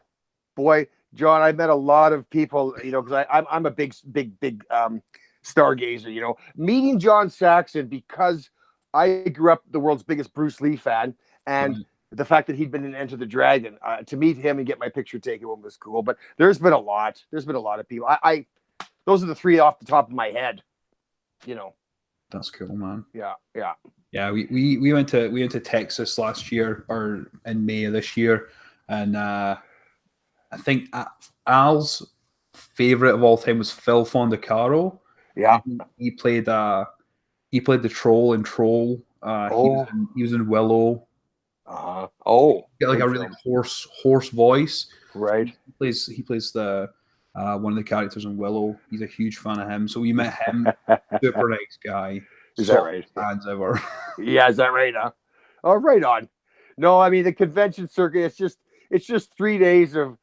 boy, John, I met a lot of people, because I'm a big stargazer, meeting John Saxon, because I grew up the world's biggest Bruce Lee fan, and the fact that he'd been in Enter the Dragon, to meet him and get my picture taken was cool. But there's been a lot of people. Those are the three off the top of my head. That's cool, man. Yeah. We went to Texas last year, or in May of this year, and I think Al's favorite of all time was Phil Fondacaro. Yeah, he played the troll in Troll. He was in Willow. Got like a really hoarse voice. Right. He plays the one of the characters in Willow. He's a huge fan of him. So we met him. Super nice guy. Is that right? Fans ever. Yeah, is that right? Huh? Oh, right on. No, I mean the convention circuit. It's just 3 days of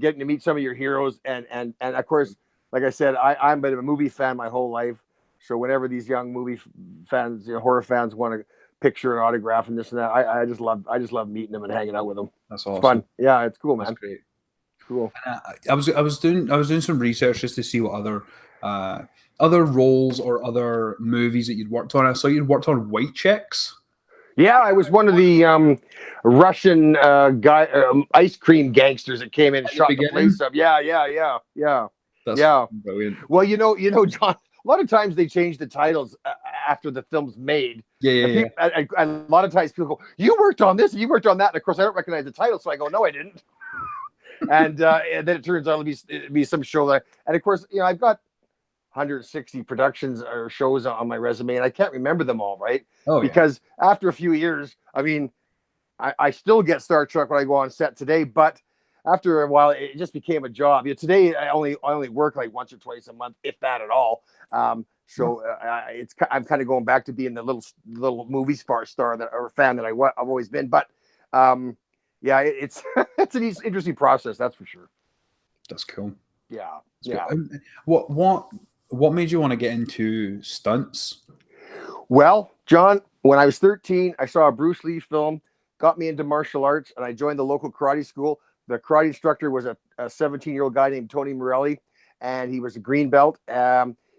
getting to meet some of your heroes, and of course, like I said, I'm been a movie fan my whole life. So whenever these young movie fans, horror fans, want a picture and autograph and this and that, I just love meeting them and hanging out with them. That's awesome. It's fun. Yeah, it's cool, man. That's great. Cool. I was doing some research just to see what other roles or other movies that you'd worked on. I saw you'd worked on White Chicks. Yeah, I was one of the Russian ice cream gangsters that came in and shot the place up. Yeah. That's yeah. brilliant. Well, John, lot of times they change the titles after the film's made. Yeah. A lot of times people go, "You worked on this, you worked on that," and of course I don't recognize the title, so I go, "No, I didn't." And then it turns out it'll be some show that, and of course, I've got 160 productions or shows on my resume, and I can't remember them all, right? Because after a few years, I mean, I still get Star Trek when I go on set today, but after a while, it just became a job. Today I only work like once or twice a month, if that at all. So I'm kind of going back to being the little movie star that or fan that I've always been. But it's it's an interesting process, that's for sure. That's cool. Yeah. What made you want to get into stunts? Well, John, when I was 13, I saw a Bruce Lee film, got me into martial arts, and I joined the local karate school. The karate instructor was a 17-year-old guy named Tony Morelli, and he was a green belt.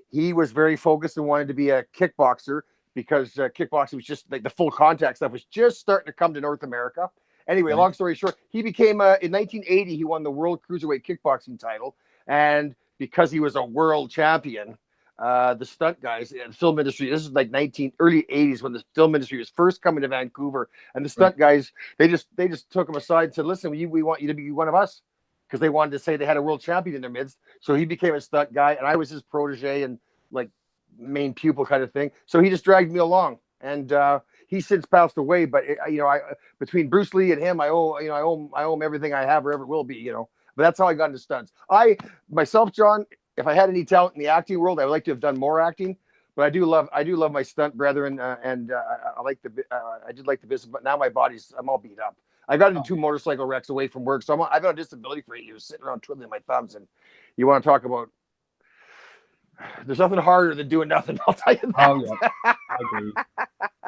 He was very focused and wanted to be a kickboxer because kickboxing was just like the full contact stuff was just starting to come to North America. Anyway, long story short, he became in 1980, he won the World Cruiserweight Kickboxing title. And because he was a world champion, the stunt guys in the film industry, this is like early 80s when the film industry was first coming to Vancouver, and the stunt guys, they just took him aside and said, "Listen, we want you to be one of us," because they wanted to say they had a world champion in their midst. So he became a stunt guy, and I was his protege and like main pupil kind of thing. So he just dragged me along, and he's since passed away. But between Bruce Lee and him, I owe him everything I have or ever will be. But that's how I got into stunts. Myself, John, if I had any talent in the acting world, I would like to have done more acting. But I do love my stunt brethren, and I did like the business. But now I'm all beat up. I got into 2 motorcycle wrecks away from work, so I've been on disability for 8 years, sitting around twiddling my thumbs. And you want to talk about? There's nothing harder than doing nothing. I'll tell you that. Oh yeah, I agree.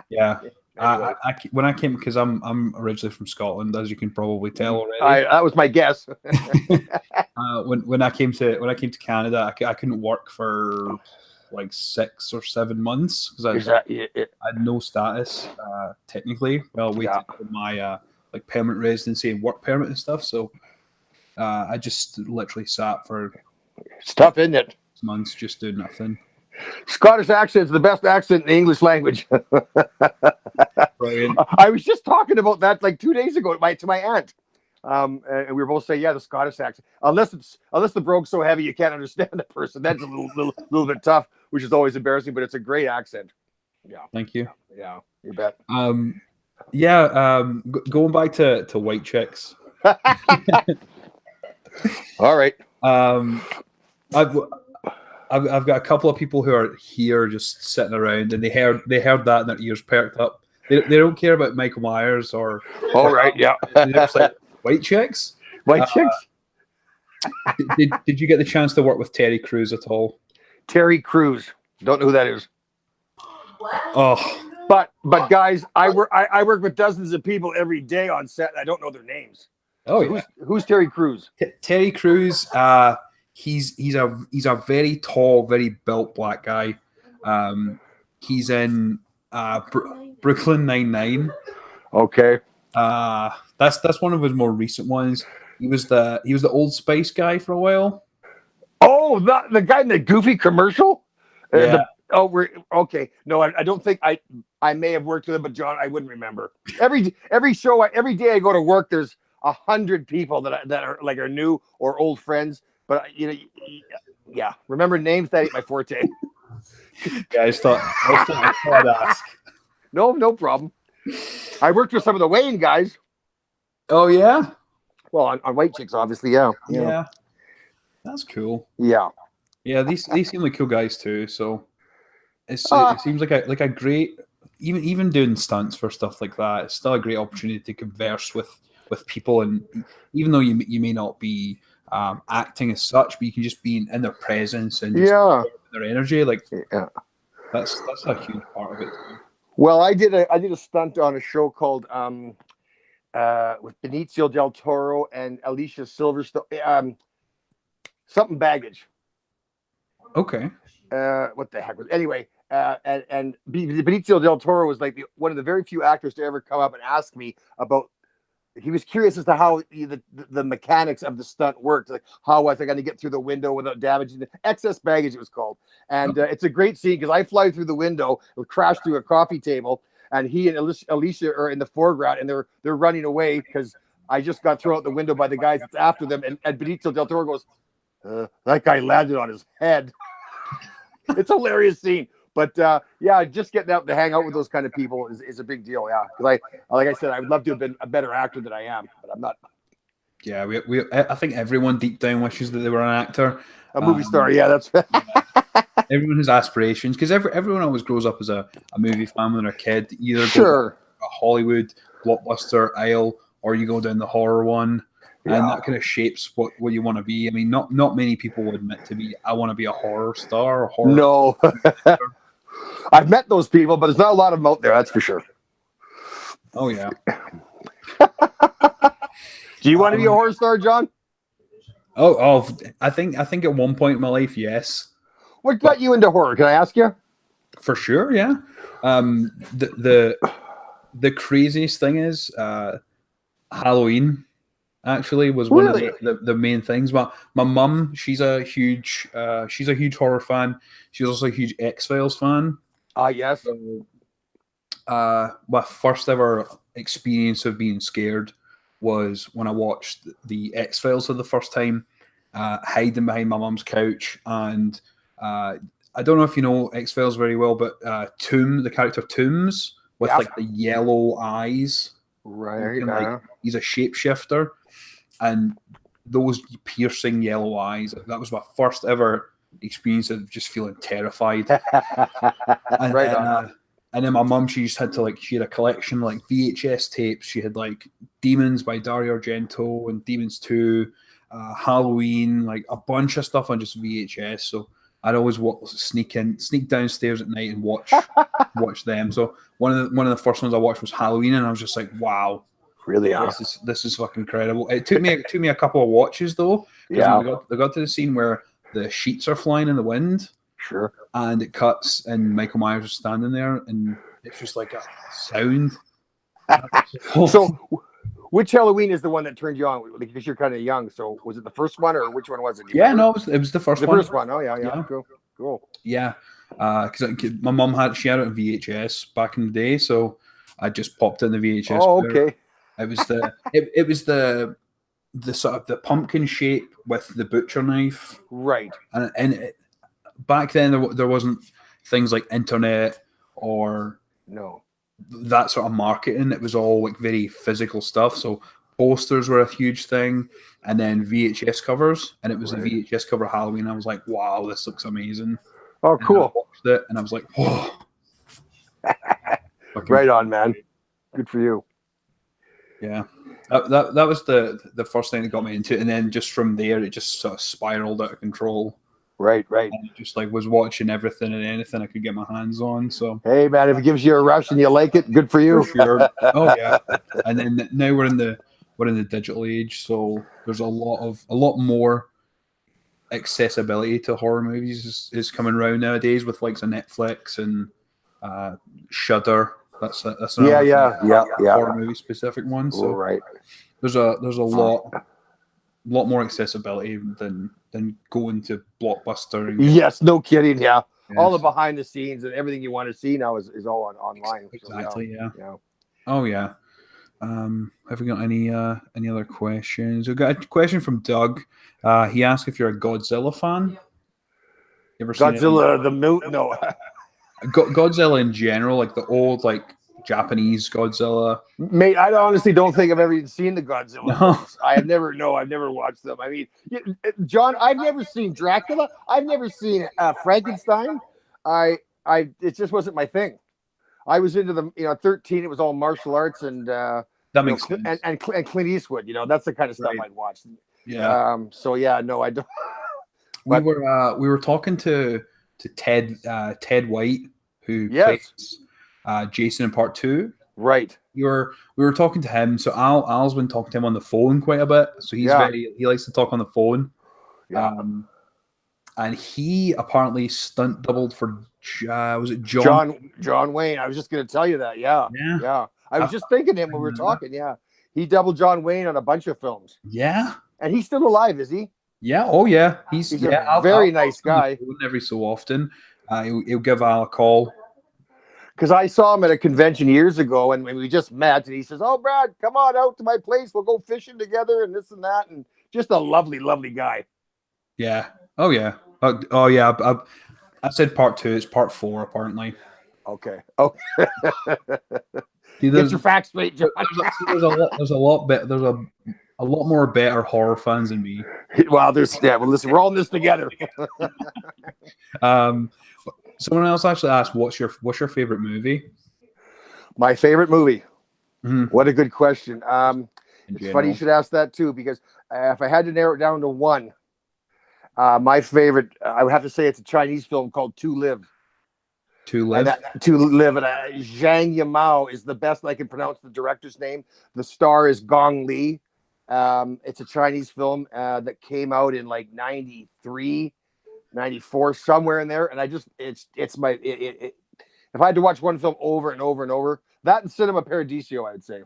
Yeah. Anyway. When I came, because I'm originally from Scotland, as you can probably tell already. That was my guess. When I came to Canada, I couldn't work for like 6 or 7 months because I had no status technically. Well, waiting for my like permanent residency and work permit and stuff. So I just literally sat for tough, isn't it? Months just doing nothing. Scottish accent is the best accent in the English language. Brilliant. I was just talking about that like 2 days ago to my aunt. And we were both saying, the Scottish accent. Unless the brogue's so heavy you can't understand the person, that's a little bit tough, which is always embarrassing. But it's a great accent. Yeah. Thank you. Yeah, you bet. Going back to white chicks. All right. I've got a couple of people who are here just sitting around, and they heard that and their ears perked up. They don't care about Michael Myers or. All right, yeah. They're just like, white chicks. White chicks. Did you get the chance to work with Terry Crews at all? Terry Crews, don't know who that is. What? Oh. But guys, I work with dozens of people every day on set. I don't know their names. Oh, so who's Terry Crews? Terry Crews. He's a very tall, very built black guy. He's in Brooklyn Nine-Nine. Okay. That's one of his more recent ones. He was the Old Spice guy for a while. Oh, the guy in the Goofy commercial. Yeah. We're okay. No, I don't think I may have worked with him, but John, I wouldn't remember. Every day I go to work, there's 100 people that are new or old friends. But remember names, that ain't my forte. Yeah, I thought I'd ask. No problem. I worked with some of the Wayne guys. Oh yeah. Well, on White Chicks, obviously, yeah. That's cool. Yeah. Yeah, these seem like cool guys too. So it seems like a great, even doing stunts for stuff like that. It's still a great opportunity to converse with people, and even though you may not be acting as such, but you can just be in their presence and their energy. Like that's a huge part of it too. Well, I did a stunt on a show called with Benicio del Toro and Alicia Silverstone, something baggage. Okay. What the heck was anyway? And Benicio del Toro was like one of the very few actors to ever come up and ask me about he was curious as to how the mechanics of the stunt worked. Like, how was I going to get through the window without damaging the excess baggage? It was called, and it's a great scene because I fly through the window, crash through a coffee table, and he and Alicia are in the foreground, and they're running away because I just got thrown out the window by the guys that's after them, and Benicio del Toro goes, "That guy landed on his head." It's a hilarious scene. But yeah, just getting out to hang out with those kind of people is a big deal. Yeah, because like I said, I would love to have been a better actor than I am, but I'm not. Yeah, I think everyone deep down wishes that they were an actor, a movie star. Yeah, that's. Everyone has aspirations because everyone always grows up as a movie fan when they're a kid. Either sure. Go a Hollywood blockbuster aisle, or you go down the horror one. And that kind of shapes what you want to be. I mean, not many people will admit to be, I want to be a horror star or horror. No. I've met those people, but there's not a lot of them out there, that's for sure. Oh, yeah. Do you want to be a horror star, John? Oh, I think at one point in my life, yes. What got you into horror? Can I ask you? For sure, yeah. The craziest thing is Halloween. Actually, was one of the main things. But my mum, she's a huge horror fan. She's also a huge X-Files fan. Yes. So, my first ever experience of being scared was when I watched the X-Files for the first time, hiding behind my mum's couch. And I don't know if you know X-Files very well, but the character Tooms with like the yellow eyes. Right. He's a shapeshifter. And those piercing yellow eyes, that was my first ever experience of just feeling terrified. And then my mum, she had a collection of like VHS tapes. She had like Demons by Dario Argento and Demons 2, Halloween, like a bunch of stuff on just VHS. So I'd always sneak downstairs at night and watch them. So one of the first ones I watched was Halloween, and I was just like, wow. Really, this is fucking incredible. It took me a couple of watches though. Yeah, they got to the scene where the sheets are flying in the wind. Sure. And it cuts, and Michael Myers is standing there, and it's just like a sound. So, which Halloween is the one that turned you on? Because you're kind of young. So, was it the first one, or which one was it? No, it was the first one. The first one. Oh yeah. Cool. Yeah, because my mum had it on VHS back in the day, so I just popped in the VHS. Oh, okay. It was the sort of the pumpkin shape with the butcher knife, right? And back then there wasn't things like internet or that sort of marketing. It was all like very physical stuff. So posters were a huge thing, and then VHS covers, and it was the VHS cover Halloween. I was like, wow, this looks amazing. Oh, cool. And I watched it, and I was like, whoa. Right on, man. Good for you. Yeah, that was the first thing that got me into it, and then just from there it just sort of spiraled out of control. Right. And just like was watching everything and anything I could get my hands on. So hey, man, if it gives you a rush and you like it, good for you. For sure. Oh yeah. And then now we're in the digital age, so there's a lot more accessibility to horror movies is coming around nowadays with likes of Netflix and Shudder. That's horror movie specific one. So right. There's a lot more accessibility than going to Blockbuster. Yes, no kidding. Yeah. Yes. All the behind the scenes and everything you want to see now is all online. Exactly. So, yeah. Oh yeah. Have we got any other questions? We've got a question from Doug. He asked if you're a Godzilla fan. You ever Godzilla the Mute? No. Godzilla in general, like the old like Japanese Godzilla. Mate, I honestly don't think I've ever even seen the Godzilla. No. I've never watched them. I mean, John, I've never seen Dracula. I've never seen Frankenstein. It just wasn't my thing. I was into the 13. It was all martial arts and that makes sense. And Clint Eastwood. That's the kind of stuff I'd watch. Yeah. So yeah, no, I don't. We were talking to Ted White, who plays Jason in Part 2. Right. We were talking to him. So Al's been talking to him on the phone quite a bit. So he likes to talk on the phone. Yeah. And he apparently stunt doubled for was it John Wayne? I was just going to tell you that. Yeah. I was just thinking him when we were talking. Yeah. He doubled John Wayne on a bunch of films. Yeah. And he's still alive, is he? Yeah. Oh, yeah. He's a very nice guy. Every so often, he'll give Al a call. Because I saw him at a convention years ago, and when we just met, and he says, "Oh, Brad, come on out to my place. We'll go fishing together, and this and that." And just a lovely, lovely guy. Yeah. Oh, yeah. Oh, yeah. I said part 2. It's part 4, apparently. Okay. Oh. Get your facts straight, John. There's a lot more better horror fans than me. Well, listen, we're all in this together. Someone else actually asked, "What's your favorite movie?" My favorite movie. Mm-hmm. What a good question. It's funny you should ask that too, because if I had to narrow it down to one, my favorite, I would have to say it's a Chinese film called To Live. To Live. And Zhang Yimou is the best I can pronounce the director's name. The star is Gong Li. It's a Chinese film that came out in like 93, 94, somewhere in there. And if I had to watch one film over and over and over, that and Cinema Paradiso, I would say.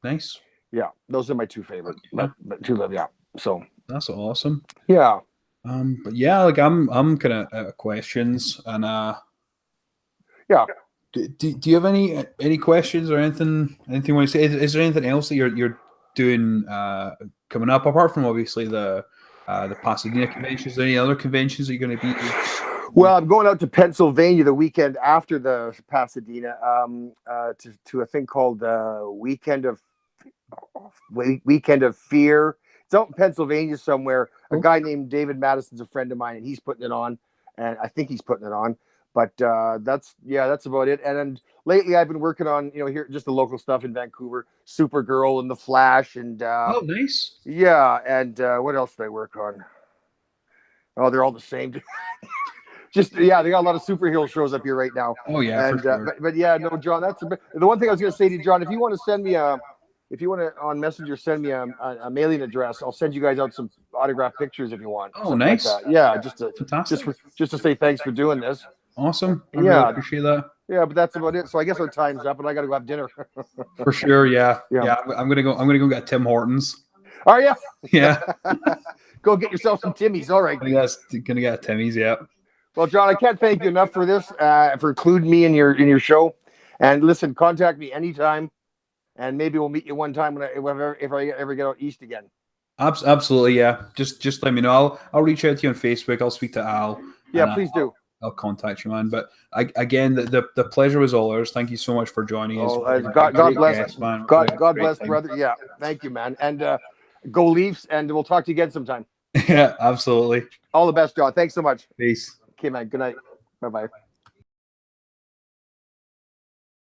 Nice. Yeah, those are my two favorite. But To Live, yeah. So that's awesome. Yeah. But yeah, like I'm kind of out of questions, and yeah. Do you have any questions or anything you want to say? Is there anything else that you're doing coming up apart from obviously the Pasadena convention? Is there any other conventions that you're going to be? Well, I'm going out to Pennsylvania the weekend after the Pasadena to a thing called Weekend of Fear. It's out in Pennsylvania somewhere. A guy named David Madison's a friend of mine, and he's putting it on, and I think he's putting it on. But that's about it. And then lately I've been working on, here just the local stuff in Vancouver, Supergirl and The Flash, and oh, nice. Yeah, and what else did I work on? Oh, they're all the same. They got a lot of superhero shows up here right now. Oh yeah, and, for sure. but yeah, no, John, that's the one thing I was going to say to you, John. If you want to send me on Messenger, send me a mailing address. I'll send you guys out some autographed pictures if you want. Oh, nice. Like yeah, just fantastic. Just to say thanks for doing this. Awesome. I really appreciate that. Yeah, but that's about it. So I guess our time's up, and I got to go have dinner. For sure. Yeah. I'm gonna go get Tim Hortons. Oh yeah. Yeah. Go get yourself some Timmy's. All right. Gonna get Timmy's. Yeah. Well, John, I can't thank you enough for this, for including me in your show. And listen, contact me anytime, and maybe we'll meet you one time if I ever get out east again. Absolutely, yeah. Just let me know. I'll reach out to you on Facebook. I'll speak to Al. Yeah, please do. I'll contact you, man. But again, the pleasure was all ours. Thank you so much for joining us. God bless, man. God bless, brother. Yeah, thank you, man. And go Leafs, and we'll talk to you again sometime. Yeah, absolutely. All the best, John. Thanks so much. Peace. Okay, man. Good night. Bye-bye.